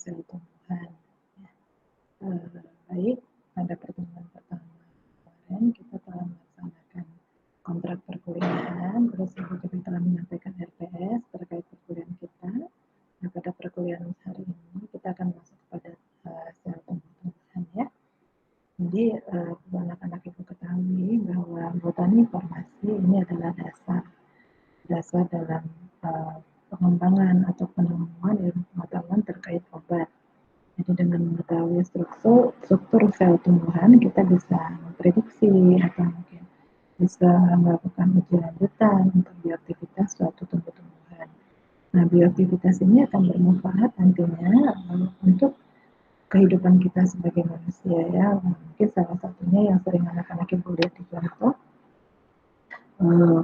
sel tumbuhan. Baik, pada pertemuan pertama kemarin kita telah melaksanakan kontrak perkuliahan, terus Ibu juga telah menyampaikan RPS terkait perkuliahan kita. Nah, pada perkuliahan hari ini kita akan masuk kepada sel tumbuh-tumbuhan ya. Jadi anak-anak Ibu ketahui bahwa botani farmasi ini adalah dasar dalam pengembangan atau penemuan ilmu pengetahuan terkait obat. Jadi dengan mengetahui struktur sel tumbuhan, kita bisa memprediksi atau mungkin bisa melakukan uji lanjutan untuk bioaktivitas suatu tumbuh-tumbuhan. Nah, bioaktivitas ini akan bermanfaat nantinya untuk kehidupan kita sebagai manusia ya. Mungkin salah satunya yang sering anak-anak Ibu lihat di contoh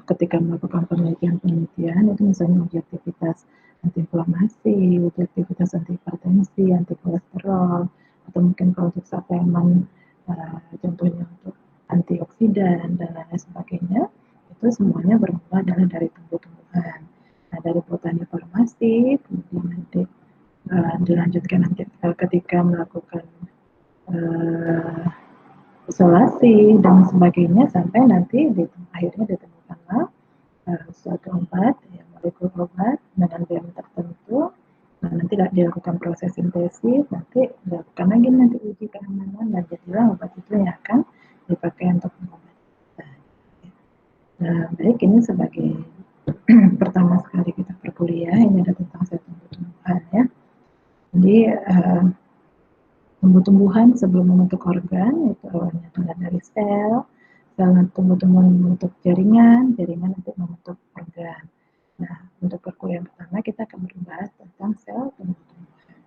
ketika melakukan penelitian itu misalnya uji aktivitas antiinflamasi, uji aktivitas antihipertensi, anti kolesterol, atau mungkin kalau untuk suplemen contohnya untuk antioksidan dan lain sebagainya, itu semuanya bermula dari tumbuh-tumbuhan. Nah, dari botani farmasi, kemudian nanti dilanjutkan nanti ketika melakukan isolasi dan sebagainya sampai nanti akhirnya ditemukanlah suatu obat, ya, molekul obat dengan BM tertentu. Nah, nanti dilakukan proses sintesis, nanti dilakukan lagi nanti uji keamanan dan jadilah obat itu yang akan dipakai untuk mengobati. Nah, baik ini sebagai pertama sekali kita perkuliah ini ada tentang sel tumbuh-tumbuhan ya. Jadi tumbuh-tumbuhan sebelum membentuk organ itu awalnya adalah dari sel tumbuh-tumbuhan membentuk jaringan untuk membentuk organ. Nah, untuk perkuliahan pertama kita akan membahas tentang sel tumbuh-tumbuhan.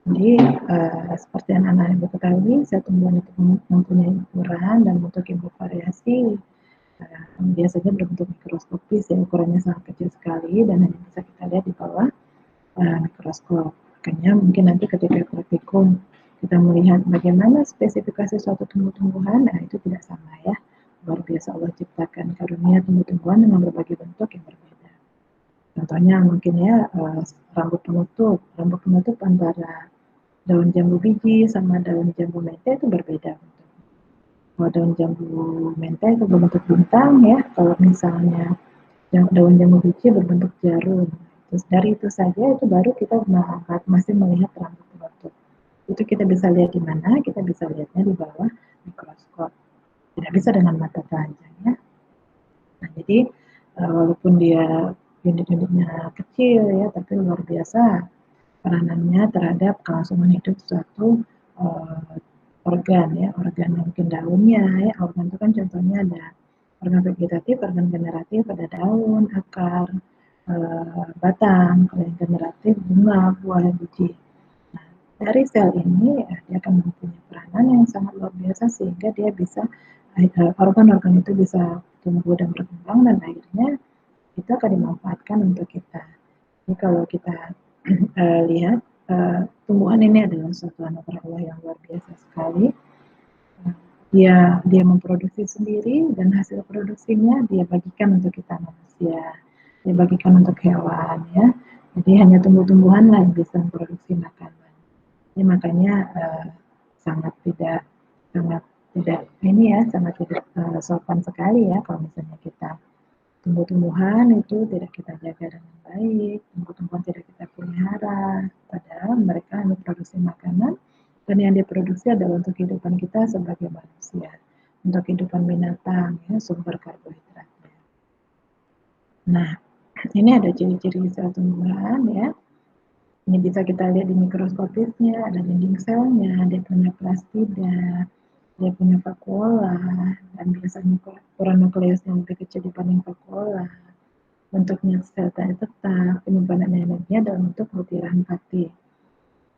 Jadi, seperti yang anak-anak Ibu ketahui, sel tumbuhan itu mempunyai ukuran dan bentuk yang bervariasi. Biasanya berbentuk mikroskopis, ya, ukurannya sangat kecil sekali dan hanya bisa kita lihat di bawah mikroskop. Makanya mungkin nanti ketika praktikum kita melihat bagaimana spesifikasi suatu tumbuh-tumbuhan, nah itu tidak sama ya. Luar biasa Allah ciptakan karunia tumbuh-tumbuhan dengan berbagai bentuk yang berbeda. Contohnya mungkin ya rambut penutup antara daun jambu biji sama daun jambu mente itu berbeda bentuknya. Kalau daun jambu mente itu berbentuk bintang ya, kalau misalnya daun jambu biji berbentuk jarum. Terus dari itu saja itu baru kita masih melihat rambut penutup. Itu kita bisa lihat di mana? Kita bisa lihatnya di bawah mikroskop. Tidak bisa dengan mata telanjang ya. Nah, jadi walaupun dia unit-unitnya kecil ya, tapi luar biasa peranannya terhadap kelangsungan hidup suatu organ ya, organ mungkin daunnya ya, organ itu kan contohnya ada organ vegetatif, organ generatif, ada daun, akar, batang, kalau yang generatif bunga, buah, biji. Nah, dari sel ini dia akan mempunyai peranan yang sangat luar biasa sehingga dia bisa organ-organ itu bisa tumbuh dan berkembang dan akhirnya itu akan dimanfaatkan untuk kita. Jadi kalau kita lihat tumbuhan ini adalah suatu anugerah Allah yang luar biasa sekali. Dia memproduksi sendiri dan hasil produksinya dia bagikan untuk kita manusia, dia bagikan untuk hewan ya. Jadi hanya tumbuh-tumbuhan lah yang bisa memproduksi makanan. Jadi makanya sangat tidak ini ya, sangat tidak sopan sekali ya kalau misalnya kita tumbuh-tumbuhan itu tidak kita jaga dengan baik, tumbuh-tumbuhan tidak kita pelihara, padahal mereka hanya produksi makanan dan yang diproduksi adalah untuk kehidupan kita sebagai manusia, untuk kehidupan binatang ya, sumber karbohidratnya. Nah, ini ada ciri-ciri sel tumbuhan ya. Ini bisa kita lihat di mikroskopisnya, ada dinding selnya, dia punya plastida, dia punya vakuola, dan biasanya ukuran nukleusnya lebih kecil dibanding vakuola. Bentuknya sel tetap, penyimpanan energinya dalam bentuk butiran pati.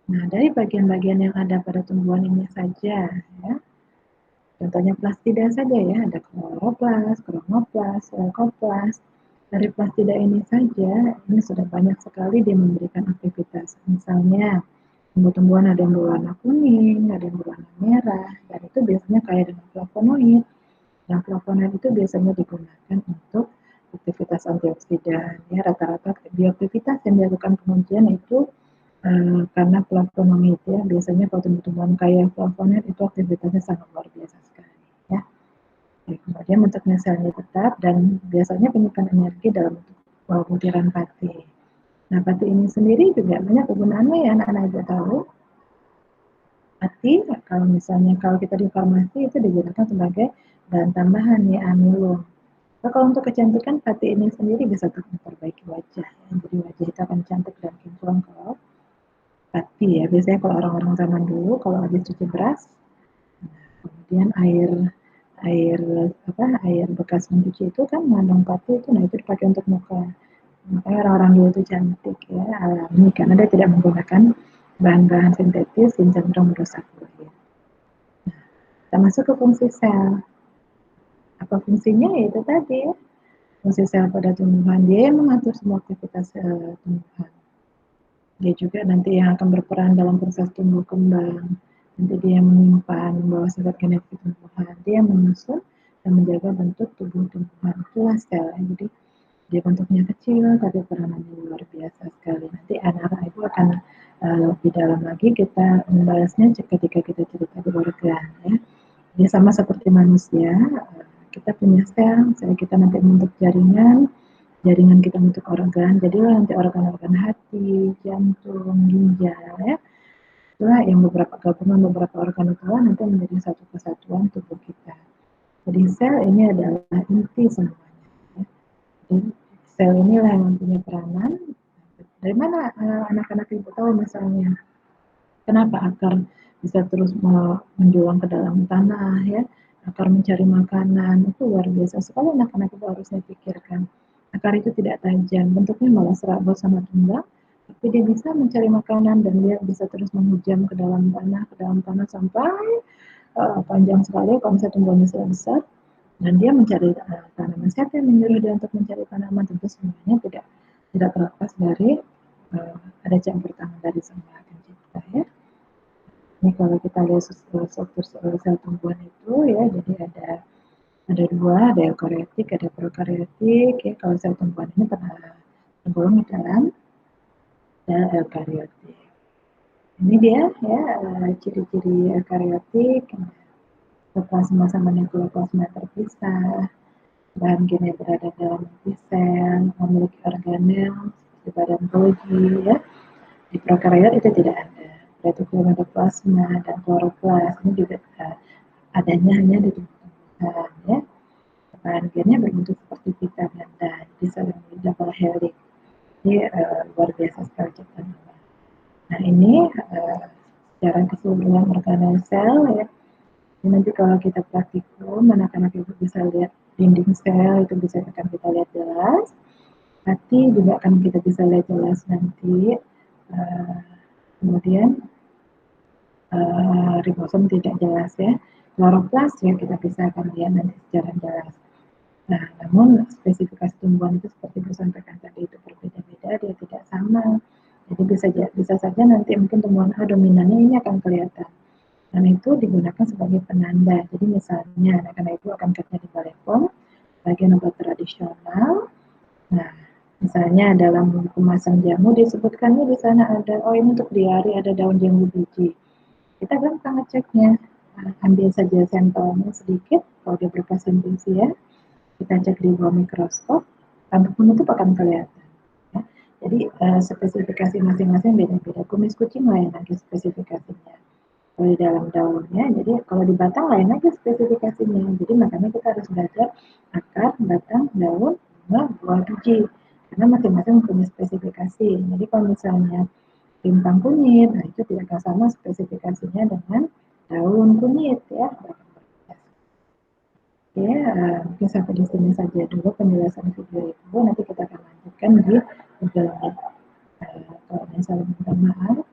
Nah, dari bagian-bagian yang ada pada tumbuhan ini saja, ya, contohnya plastida saja ya, ada kloroplas, kromoplas, leukoplast. Dari plastida ini saja, ini sudah banyak sekali dia memberikan aktivitas. Misalnya, tumbuh-tumbuhan ada yang berwarna kuning, ada yang berwarna merah, dan itu biasanya kaya dengan flavonoid. Yang flavonoid itu biasanya digunakan untuk aktivitas antioksidan. Ya, rata-rata bioaktivitas yang dilakukan pengujian itu karena flavonoid ya, biasanya kalau tumbuh-tumbuhan kaya flavonoid itu aktivitasnya sangat luar biasa sekali ya. Kemudian bentuknya selnya tetap dan biasanya penyimpan energi dalam bentuk butiran pati. Nah, pati ini sendiri juga banyak kegunaannya ya anak-anak juga tahu. Pati kalau misalnya kalau kita di farmasi itu digunakan sebagai bahan tambahan ya amilum. Nah, kalau untuk kecantikan pati ini sendiri bisa untuk memperbaiki wajah. Ya. Jadi wajah itu akan cantik dan kinclong kalau pati ya. Biasanya kalau orang-orang zaman dulu kalau habis cuci beras, kemudian air bekas mencuci itu kan mengandung pati itu, nah itu dipakai untuk muka. Makanya orang-orang dulu itu cantik ya, alami karena dia tidak menggunakan bahan-bahan sintetis yang cenderung merusak kulit. Nah, kita masuk ke fungsi sel. Apa fungsinya? Yaitu tadi ya, fungsi sel pada tumbuhan dia yang mengatur semua aktivitas tumbuhan. Dia juga nanti yang akan berperan dalam proses tumbuh kembang. Nanti dia menyimpan membawa sifat genetik tumbuhan. Dia menyusun dan menjaga bentuk tubuh tumbuhan. Itulah sel. Jadi dia bentuknya kecil tapi peranannya luar biasa sekali. Nanti anak-anak itu akan lebih dalam lagi kita membahasnya ketika kita cerita di organ ya. Dia sama seperti manusia, kita punya sel kita nanti membentuk jaringan, jaringan kita bentuk organ, jadilah nanti organ-organ hati, jantung, ginjal ya. Itulah yang beberapa gabungan beberapa organ itulah nanti menjadi satu kesatuan tubuh kita. Jadi sel ini adalah inti semuanya. Ya. Jadi sel inilah yang punya peranan. Dari mana anak-anak ibu tahu misalnya kenapa akar bisa terus menjulang ke dalam tanah ya, akar mencari makanan, itu luar biasa sekali anak-anak itu harusnya pikirkan. Akar itu tidak tajam, bentuknya malah serabut sama tunggal, tapi dia bisa mencari makanan dan dia bisa terus menghujam ke dalam tanah sampai panjang sekali kalau misalnya tumbuhannya sudah besar dan dia mencari tanaman. Siapa yang menyuruh dia untuk mencari tanaman? Tentu semuanya tidak terlepas dari ada campur tangan dari Sang Maha Pencipta ya. Ini kalau kita lihat struktur sel tumbuhan itu ya, jadi ada dua, ada eukariotik, ada prokariotik. Ya, kalau sel tumbuhan ini pernah tergolong di dalam sel eukariotik. Ini dia ya ciri-ciri eukariotik. Plasma sama nukleoplasma terpisah. Bahan gennya berada dalam inti sel, memiliki organel seperti badan Golgi ya. Di prokariot itu tidak ada. Retikuloplasma dan kloroplas ini juga adanya hanya di tumbuhan ya. Bahan gennya berbentuk seperti pita ganda, jadi saling double helix. Ini luar biasa sekali ciptaan Allah. Nah ini secara keseluruhan organel sel ya. Jadi nanti kalau kita praktikum, anak-anak itu bisa lihat dinding sel itu bisa akan kita lihat jelas. Hati juga akan kita bisa lihat jelas nanti. Kemudian ribosom tidak jelas ya. Kloroplas ya kita bisa akan lihat nanti secara jelas. Nah, namun spesifikasi tumbuhan itu seperti saya sampaikan tadi itu berbeda-beda, dia tidak sama. Jadi bisa saja nanti mungkin tumbuhan A dominannya ini akan kelihatan. Dan itu digunakan sebagai penanda. Jadi misalnya anak-anak itu akan kerja di balai pom, bagian obat tradisional. Nah, misalnya dalam kemasan jamu disebutkannya di sana ada, oh ini untuk diari ada daun jambu biji. Kita gampang ngeceknya. Nah, ambil saja sampelnya sedikit, kalau dia berupa simpuls ya, kita cek di bawah mikroskop, tanpa penutup akan kelihatan. Ya. Jadi spesifikasi masing-masing beda-beda. Kumis kucing lain lagi spesifikasinya. Kalau di dalam daunnya, jadi kalau di batang lain lagi spesifikasinya. Jadi makanya kita harus belajar akar, batang, daun, bunga, buah biji. Karena masing-masing punya spesifikasi. Jadi kalau misalnya bintang kunyit, nah itu tidak akan sama spesifikasinya dengan daun kunyit ya. Ya, mungkin sampai di sini saja dulu penjelasan video itu. Nanti kita akan lanjutkan di video kalau misalnya minta maaf.